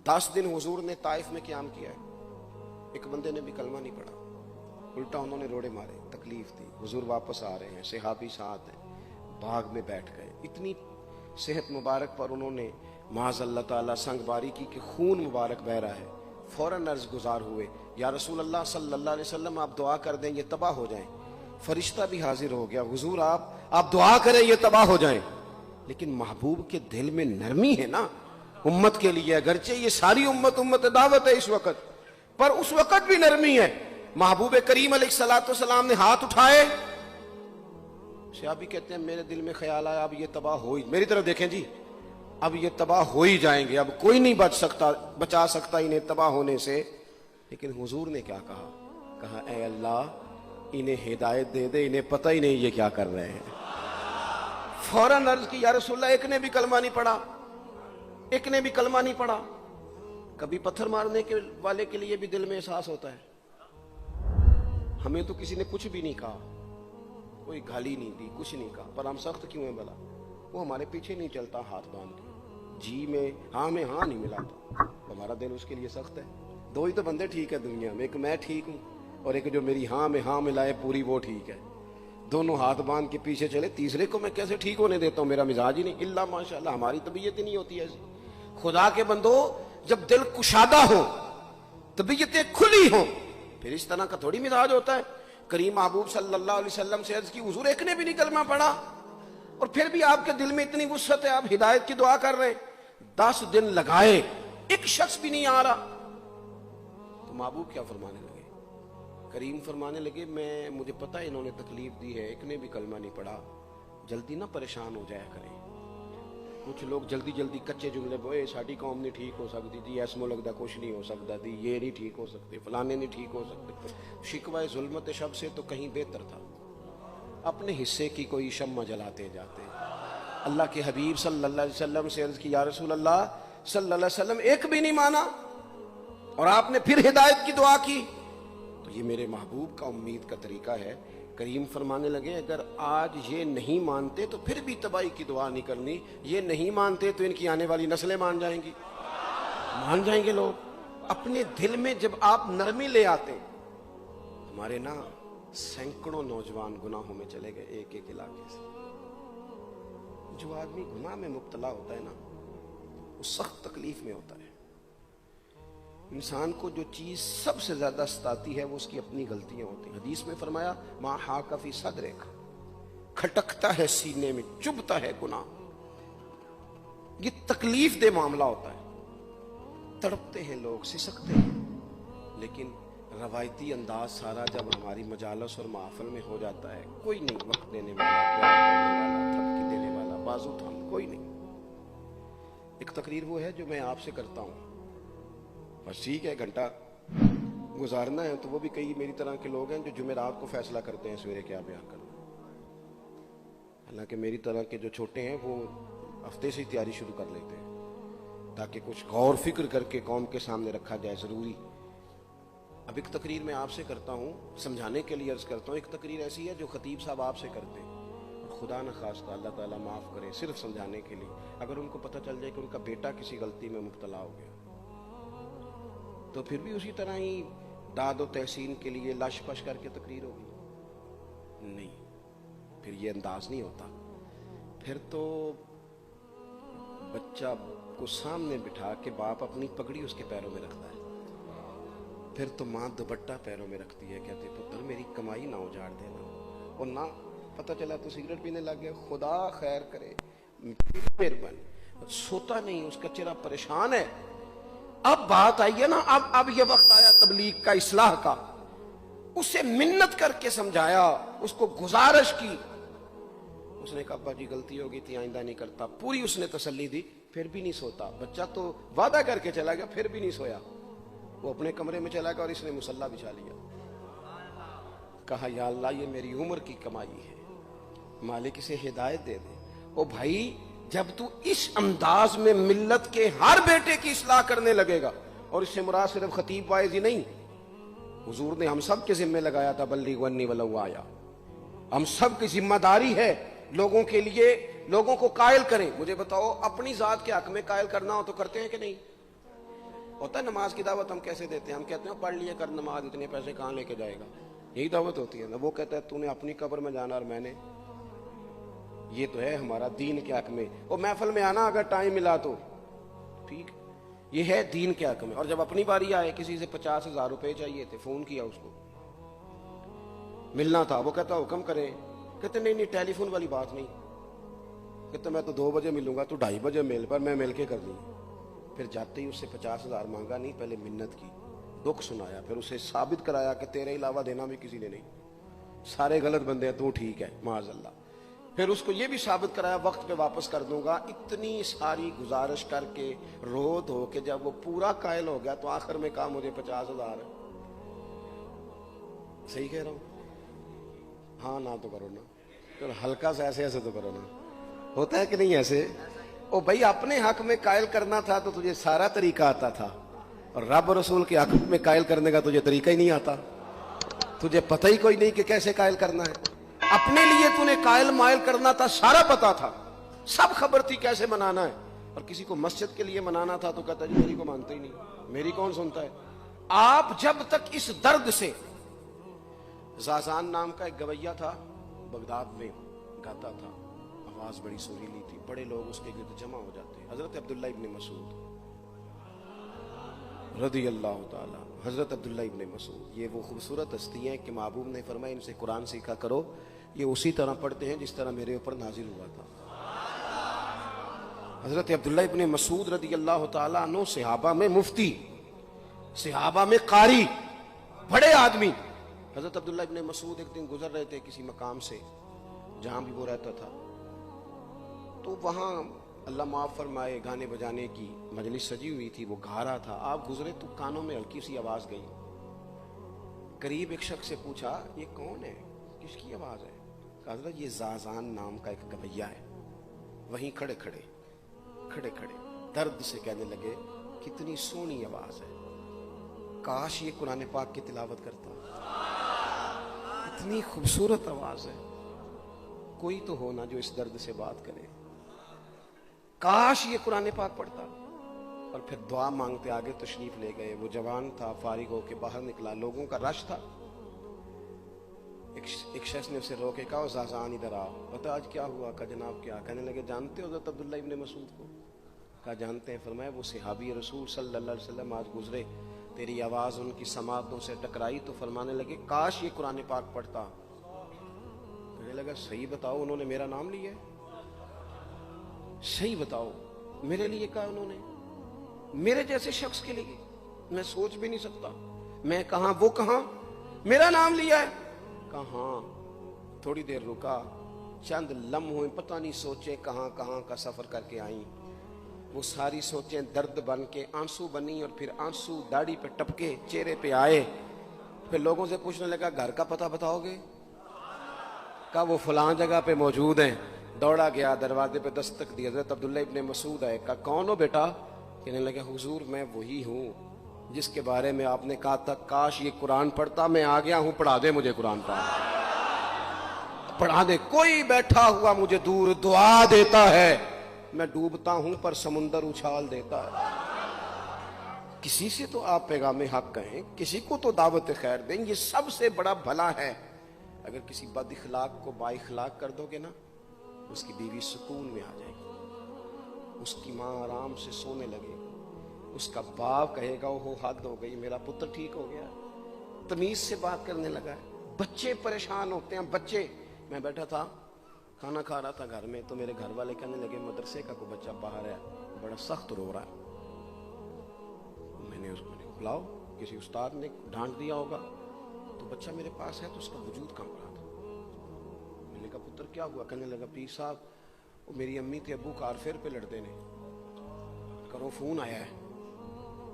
10 दिन हुजूर ने ताइफ में क़याम किया है, एक बंदे ने भी कलमा नहीं पढ़ा, उल्टा उन्होंने रोड़े मारे, तकलीफ दी। हुजूर वापस आ रहे हैं, सहाबी साथ हैं, बाग में बैठ गए। इतनी सेहत मुबारक पर उन्होंने माज़ अल्लाह ताला संगबारी की कि खून मुबारक बह रहा है। फौरन अर्ज गुजार हुए, या रसूल अल्लाह सल्लल्लाहु अलैहि वसल्लम आप दुआ कर दें ये तबाह हो जाएं। फरिश्ता भी हाजिर हो गया, हुजूर आप दुआ करें ये तबाह हो जाएं। लेकिन महबूब के दिल में नरमी है ना उम्मत के लिए, अगरचे ये सारी उम्मत दावत है इस वक्त, पर उस वक्त भी नरमी है। महबूब करीम अलैहिस्सलाम ने हाथ उठाए, सहाबी कहते हैं मेरे दिल में ख्याल आया अब ये तबाह हो ही, मेरी तरफ देखें जी, अब ये तबाह हो ही जाएंगे, अब कोई नहीं बचा सकता इन्हें तबाह होने से। लेकिन हुजूर ने क्या कहा ऐ अल्लाह इन्हें हिदायत दे दे, इन्हें पता ही नहीं ये क्या कर रहे हैं। फौरन अर्ज की, या रसूलल्लाह एक ने भी कलमा नहीं पढ़ा, एक ने भी कलमा नहीं पढ़ा। कभी पत्थर मारने के वाले के लिए भी दिल में एहसास होता है, हमें तो किसी ने कुछ भी नहीं कहा, कोई गाली नहीं दी, कुछ नहीं कहा, पर हम सख्त क्यों हैं भला? वो हमारे पीछे नहीं चलता हाथ बांध के, जी में हाँ नहीं मिलाता, हमारा दिल उसके लिए सख्त है। दो ही तो बंदे ठीक है दुनिया में, एक मैं ठीक हूँ और एक जो मेरी हाँ में हाँ मिलाए पूरी वो ठीक है। दोनों हाथ बांध के पीछे चले, तीसरे को मैं कैसे ठीक होने देता हूँ? मेरा मिजाज ही नहीं, इल्ला माशाल्लाह हमारी तबीयत ही नहीं होती ऐसी। खुदा के बंदो जब दिल कुशादा हो, तबीयतें खुली हो, फिर इस तरह का थोड़ी मिजाज होता है। करीम महबूब सल्लल्लाहु अलैहि वसल्लम से अर्ज की, हुजूर एक ने भी नहीं कलमा पढ़ा और फिर भी आपके दिल में इतनी वुसअत है, आप हिदायत की दुआ कर रहे हैं। 10 दिन लगाए, एक शख्स भी नहीं आ रहा। तो महबूब क्या फरमाने लगे? करीम फरमाने लगे, मुझे पता है इन्होंने तकलीफ दी है, एक ने भी कलमा नहीं पढ़ा, जल्दी ना परेशान हो जाया करें। कुछ लोग जल्दी कच्चे जुमले बोए, साड़ी कौम नहीं ठीक हो सकती जी, ऐसमो लगता कुछ नहीं हो सकता दी, ये नहीं ठीक हो सकते, फलाने नहीं ठीक हो सकते। शिकवा जुल्मत शब से तो कहीं बेहतर था, अपने हिस्से की कोई शम्मा जलाते जाते। अल्लाह के हबीब सल्लल्लाहु अलैहि वसल्लम से अर्ज की, या रसूल अल्लाह सल्लल्लाहु अलैहि वसल्लम एक भी नहीं माना और आपने फिर हिदायत की दुआ की। तो ये मेरे महबूब का उम्मीद का तरीका है। करीम फरमाने लगे, अगर आज ये नहीं मानते तो फिर भी तबाही की दुआ नहीं करनी, ये नहीं मानते तो इनकी आने वाली नस्लें मान जाएंगे लोग। अपने दिल में जब आप नरमी ले आते, हमारे ना सैकड़ों नौजवान गुनाहों में चले गए एक एक इलाके से। जो आदमी गुनाह में मुब्तला होता है ना, वो सख्त तकलीफ में होता है। इंसान को जो चीज सबसे ज्यादा सताती है वो उसकी अपनी गलतियां होती हैं। हदीस में फरमाया, मा हाका फी सदरिक, खटकता है सीने में, चुभता है गुनाह, ये तकलीफ दे मामला होता है। तड़पते हैं लोग, सिसकते हैं, लेकिन रवायती अंदाज सारा जब हमारी मजालस और महफिल में हो जाता है, कोई नहीं वक्त देने वाला, थपकी देने वाला, बाजू थाम कोई नहीं। एक तकरीर वो है जो मैं आपसे करता हूँ, बस ठीक है घंटा गुजारना है, तो वो भी कई मेरी तरह के लोग हैं जो जुमेरात को फैसला करते हैं सवेरे क्या बयान करना। हालांकि मेरी तरह के जो छोटे हैं वो हफ्ते से ही तैयारी शुरू कर लेते हैं ताकि कुछ गौर फिक्र करके कौम के सामने रखा जाए, जरूरी। अब एक तकरीर मैं आपसे करता हूँ, समझाने के लिए अर्ज करता हूँ। एक तकरीर ऐसी है जो खतीब साहब आपसे करते हैं, और खुदा न खास्ता अल्लाह ताला माफ करे, सिर्फ समझाने के लिए। अगर उनको पता चल जाए कि उनका बेटा किसी गलती में मुब्तला हो गया तो फिर भी उसी तरह ही दाद और तहसीन के लिए लश पश करके तकरीर होगी? नहीं, फिर ये अंदाज नहीं होता। फिर तो बच्चा को सामने बिठा के बाप अपनी पगड़ी उसके पैरों में रखता है, फिर तो माँ दुपट्टा पैरों में रखती है, कहती पुत्र मेरी कमाई ना उजाड़ देना, और ना पता चला तो सिगरेट पीने लग गया, खुदा खैर करे, मेहरबानी। सोता नहीं, उसका चेहरा परेशान है। अब बात आई है ना, अब ये वक्त आया तबलीग का, इस्लाह का। उसे मिन्नत करके समझाया, उसको गुजारिश की, उसने कहा अब्बा जी गलती हो गई थी, आइंदा नहीं करता। पूरी उसने तसल्ली दी, फिर भी नहीं सोता। बच्चा तो वादा करके चला गया, फिर भी नहीं सोया। वो अपने कमरे में चला गया और इसने मुसल्ला बिछा लिया। कहा या अल्लाह ये मेरी उम्र की कमाई है, मालिक इसे हिदायत दे दे। ओ भाई, जब तू इस अंदाज में मिल्लत के हर बेटे की इस्लाह करने लगेगा, और इससे मुराद सिर्फ खतीब वाइज ही नहीं, हुजूर ने हम सब के जिम्मे लगाया था, बल्लिग वन्नी वलौ आया। हम सब की जिम्मेदारी है लोगों के लिए, लोगों को कायल करें। मुझे बताओ, अपनी जात के हक में कायल करना हो तो करते हैं कि नहीं? होता है नमाज की दावत हम कैसे देते हैं? हम कहते हैं पढ़ लिए कर नमाज, इतने पैसे कहाँ लेके जाएगा, यही दावत होती है ना। वो कहता है तूने अपनी कब्र में जाना और मैंने, ये तो है हमारा दीन के हक में। वो महफिल में आना अगर टाइम मिला तो ठीक, ये है दीन के हक में। और जब अपनी बारी आए, किसी से 50,000 रुपए चाहिए थे, फोन किया उसको, मिलना था, वो कहता हुक्म करें, कहते नहीं नहीं टेलीफोन वाली बात नहीं, कहते मैं तो 2 बजे मिलूंगा, तू 2:30 बजे मिल, पर मैं मिल के कर लूँ। फिर जाते ही उससे 50,000 मांगा नहीं, पहले मिन्नत की, दुख सुनाया, फिर उसे साबित कराया कि तेरे अलावा देना भी किसी ने नहीं, सारे गलत बंदे हैं, तू ठीक है माज़अल्लाह। फिर उसको ये भी साबित कराया वक्त पे वापस कर दूंगा। इतनी सारी गुजारिश करके रो धो के जब वो पूरा कायल हो गया तो आखिर में कहा मुझे 50,000 है। सही कह रहा हूं? हाँ ना तो करो ना, तो हल्का सा ऐसे ऐसे तो करो ना, होता है कि नहीं ऐसे? ओ भाई अपने हक में कायल करना था तो तुझे सारा तरीका आता था, और रब रसूल के हक में कायल करने का तुझे तरीका ही नहीं आता, तुझे पता ही कोई नहीं कि कैसे कायल करना है। अपने लिए तूने कायल मायल करना था, सारा पता था, सब खबर थी कैसे मनाना है। और किसी को मस्जिद के लिए मनाना था तो कहता जी मेरी को मानते ही नहीं, मेरी कौन सुनता है। आप जब तक इस दर्द से, ज़ाज़ान नाम का एक गवैया था, बगदाद में गाता था, आवाज बड़ी सुरीली थी, बड़े लोग उसके गिर्द जमा हो जाते। हजरत अब्दुल्ला इब्न मसूद रदी अल्लाह ताला, हजरत अब्दुल्ला इब्न मसूद, ये वो खूबसूरत हस्ती हैं कि महबूब ने फरमाया इनसे कुरान सीखा करो, ये उसी तरह पढ़ते हैं जिस तरह मेरे ऊपर नाजिल हुआ था। हजरत अब्दुल्ला इब्न मसूद रदी अल्लाह ताला अन्हु सहाबा में मुफ्ती, सहाबा में कारी, बड़े आदमी। हजरत अब्दुल्ला इब्न मसूद एक दिन गुजर रहे थे किसी मकाम से जहां भी वो रहता था, तो वहां अल्लाह माफ फरमाए गाने बजाने की मजलिस सजी हुई थी, वो गा रहा था। आप गुजरे तो कानों में हल्की सी आवाज गई, करीब एक शख्स से पूछा ये कौन है, किसकी आवाज है? कहा हज़रत ये ज़ाज़ान नाम का एक गवैया है। वहीं खड़े खड़े दर्द से कहने लगे कितनी सोहनी आवाज है, काश ये कुरान पाक की तिलावत करता, इतनी खूबसूरत आवाज है, कोई तो हो ना जो इस दर्द से बात करे, काश ये कुरान पाक पढ़ता। और फिर दुआ मांगते आगे तशरीफ ले गए। वो जवान था, फारिग होके बाहर निकला, लोगों का रश था। एक शख्स ने उसे रोके, कहा ज़ाज़ान इधर आओ, बता आज क्या हुआ? का जनाब क्या? कहने लगे जानते हो हज़रत अब्दुल्ला इब्न मसूद को? कहा जानते हैं। फरमाया वो सहाबी रसूल सल्लल्लाहु अलैहि वसल्लम आज गुजरे, तेरी आवाज उनकी समातों से टकराई तो फरमाने लगे काश ये कुरान पाक पढ़ता। कहने लगा सही बताओ उन्होंने मेरा नाम लिया है? सही बताओ मेरे लिए कहा उन्होंने? मेरे जैसे शख्स के लिए? मैं सोच भी नहीं सकता, मैं कहां वो कहां, मेरा नाम लिया है। कहां? थोड़ी देर रुका, चंद लम्हों पता नहीं सोचे कहां कहां का सफर करके आई। वो सारी सोचें दर्द बन के आंसू बनी, और फिर आंसू दाढ़ी पे टपके, चेहरे पे आए। फिर लोगों से पूछने लगा घर का पता बताओगे? कहा वो फलां जगह पे मौजूद है। दौड़ा गया, दरवाजे पे दस्तक दी, हजरत अब्दुल्ला इब्न मसूद आए। कहा कौन हो बेटा? कहने लगे हुजूर मैं वही हूँ जिसके बारे में आपने कहा था काश ये कुरान पढ़ता, मैं आ गया हूँ, पढ़ा दे मुझे कुरान पढ़ा दे। कोई बैठा हुआ मुझे दूर दुआ देता है, मैं डूबता हूं पर समुंदर उछाल देता है। किसी से तो आप पैगाम हक कहें, किसी को तो दावत खैर दें, ये सबसे बड़ा भला है। अगर किसी बद इखलाक को बाइखलाक कर दोगे ना, उसकी बीवी सुकून में आ जाएगी, उसकी माँ आराम से सोने लगेगी, उसका बाप कहेगा ओहो हद हो गई, मेरा पुत्र ठीक हो गया, तमीज से बात करने लगा है। बच्चे परेशान होते हैं, बच्चे। मैं बैठा था खाना खा रहा था घर में, तो मेरे घर वाले कहने लगे मदरसे का कोई बच्चा बाहर है, बड़ा सख्त रो रहा है। मैंने उसको बुलाओ, किसी उस्ताद ने डांट दिया होगा, तो बच्चा मेरे पास है तो उसका वजूद कांप रहा था। मैंने कहा पुत्र क्या हुआ? कहने लगा पीर साहब वो मेरी अम्मी थे अबू कारफेर पे लड़ते ने, करो फोन आया है।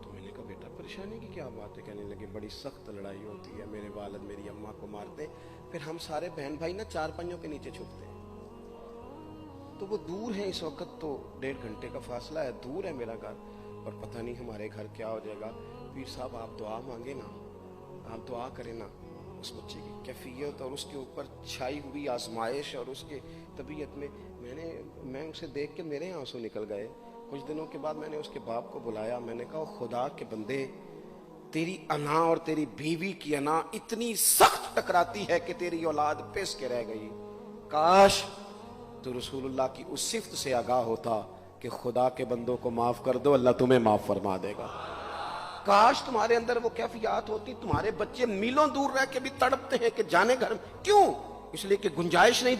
तो मैंने कहा बेटा परेशानी की क्या बात है? कहने लगे बड़ी सख्त लड़ाई होती है, मेरे वालिद मेरी अम्मा को मारते, फिर हम सारे बहन भाई ना चारपाइयों के नीचे छुपते हैं। तो वो दूर है इस वक्त, तो 1.5 घंटे का फासला है, दूर है मेरा घर, और पता नहीं हमारे घर क्या हो जाएगा। पीर साहब आप दुआ मांगे ना, आप दुआ करें ना उस बच्चे की कैफियत और उसके ऊपर छाई हुई आजमाइश और उसके तबीयत में। मैं उसे देख के मेरे आंसू निकल गए। कुछ दिनों के बाद मैंने उसके बाप को बुलाया, मैंने कहा खुदा के बंदे, तेरी अना और तेरी बीवी की अना इतनी सख्त टकराती है कि तेरी औलाद पिस के रह गई। काश तो रसूलुल्लाह की उस सिफ्त से आगाह होता कि खुदा के बंदों को माफ कर दो, अल्लाह तुम्हें माफ फरमा देगा। काश तुम्हारे अंदर वो कैफियत होती। तुम्हारे बच्चे मीलों दूर रह के भी तड़पते हैं कि जाने घर, क्यों? इसलिए कि गुंजाइश नहीं।